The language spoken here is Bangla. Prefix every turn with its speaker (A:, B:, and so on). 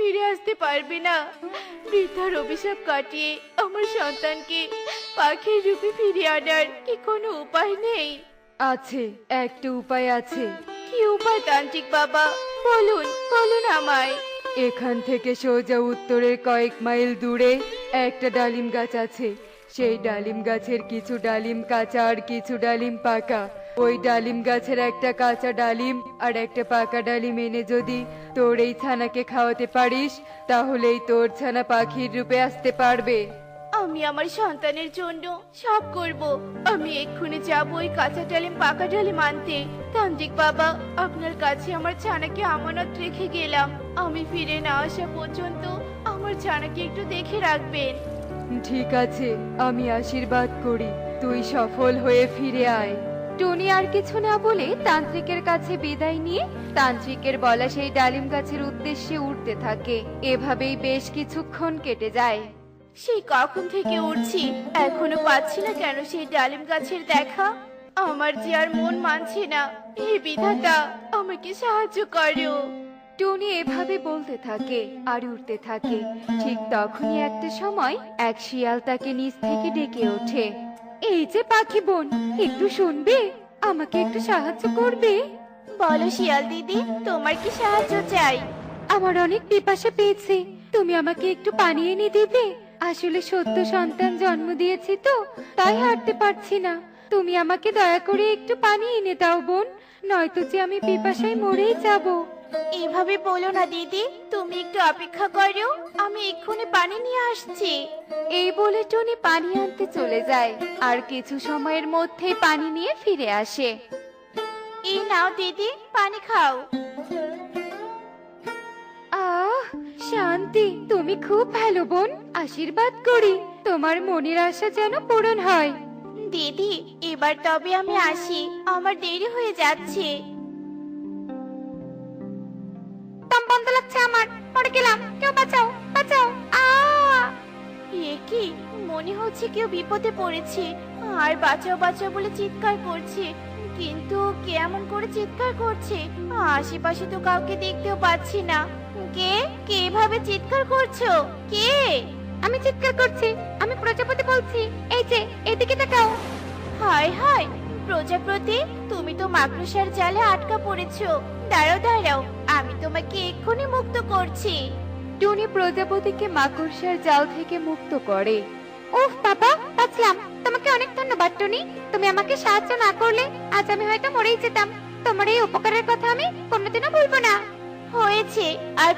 A: ফিরে আসতে পারবে না। বৃদ্ধার অভিশাপ কাটিয়ে আমার সন্তানকে পাখির রূপে ফিরিয়ে আনার কি কোনো উপায় নেই?
B: আছে, একটা উপায় আছে।
A: কি উপায় তান্ত্রিক বাবা? বলুন বলুন আমায়।
B: এখান থেকে সোজা উত্তরের কয়েক মাইল দূরে একটা ডালিম গাছ আছে। সেই ডালিম গাছের কিছু ডালিম কাঁচা আর কিছু ডালিম পাকা। ওই ডালিম গাছের একটা কাঁচা ডালিম আর একটা পাকা ডালিম এনে যদি তোর এই ছানাকে খাওয়াতে পারিস, তাহলেই তোর ছানা পাখির রূপে আসতে পারবে।
A: আমি আমার সন্তানের জন্য সব করব। আমি এক্ষুনি যাব ওই কাঁচা ডালিম পাকা ডালিম আনতে। তান্ত্রিক বাবা, আপনার কাছে আমার ছানাকে আমানত রেখে গেলাম। আমি ফিরে না আসা পর্যন্ত আমার ছানাকে একটু দেখে রাখবেন।
B: ঠিক আছে, আমি আশীর্বাদ করি তুই সফল হয়ে ফিরে আয়। টনি আর কিছু না বলে তান্ত্রিকের কাছে বিদায় নিয়ে তান্ত্রিকের বলা সেই ডালিম গাছের উদ্দেশ্যে উঠতে থাকে। এভাবেই বেশ কিছুক্ষণ কেটে যায়।
A: সেই কখন থেকে উঠছি, এখনো পাচ্ছি না কেন সেই ডালিম গাছের দেখা? আমার যে আর মন মানছে না। হে বিধাতা, আমাকে সাহায্য করো।
B: টনি এভাবে বলতে থাকে আর উঠতে থাকে। ঠিক তখনই একটা সময় এক শিয়াল তাকে নিচ থেকে ডেকে ওঠে। এই যে পাখি বোন, একটু শুনবে? আমাকে একটু সাহায্য করবে?
A: বলো শিয়াল দিদি, তোমার কি সাহায্য চাই?
B: আমার অনেক পিপাসা পেয়েছে, তুমি আমাকে একটু পানি এনে দিবে? আসলে সদ্য সন্তান জন্ম দিয়েছি তো, তাই হাঁটতে পারছি না। তুমি আমাকে দয়া করে একটু পানি এনে দাও বোন, নয়তো যে আমি পিপাসায় মরেই যাব।
A: এভাবে বলো না দিদি, তুমি একটু অপেক্ষা করো, আমি এক্ষুনি পানি নিয়ে আসছি।
B: এই বলে টনি পানি আনতে চলে যায় আর কিছু সময়ের মধ্যেই পানি নিয়ে ফিরে আসে।
A: এই নাও দিদি, পানি খাও।
B: আহ, শান্তি, তুমি খুব ভালো বোন। আশীর্বাদ করি তোমার মনের আশা যেন পূরণ হয়।
A: দিদি, এবার তবে আমি আসি, আমার দেরি হয়ে যাচ্ছে।
B: দম বন্ধ লাগছে আমার, পড়ে গেলাম, কেউ বাঁচাও বাঁচাও।
A: এ কি, মনে হচ্ছে কেউ বিপদে পড়েছে আর বাঁচাও বাঁচাও বলে চিৎকার করছে। কিন্তু কে এমন করে চিৎকার করছে? আশেপাশে তো কাউকে দেখতেও পাচ্ছি না। কে কে এভাবে চিৎকার করছো? কে?
B: আমি চিৎকার করছি, আমি প্রজাপতি বলছি। এই যে এদিকে তাকাও।
A: হায় হায়, প্রজাপতি, তুমি তো মাকড়সার জালে আটকা পড়েছো। দাঁড়াও দাঁড়াও, আমি তোমাকে এক্ষুনি মুক্ত করছি।
B: টুনি প্রজাপতিকে মাকড়সার জাল থেকে মুক্ত করে। উফ বাবা, বাঁচলাম। তোমাকে অনেক ধন্যবাদ টুনি। তুমি আমাকে সাহায্য না করলে আজ আমি হয়তো মরেই যেতাম। তোমার এই উপকারের কথা আমি কোনোদিনও ভুলবো না।
A: হয়েছে, আর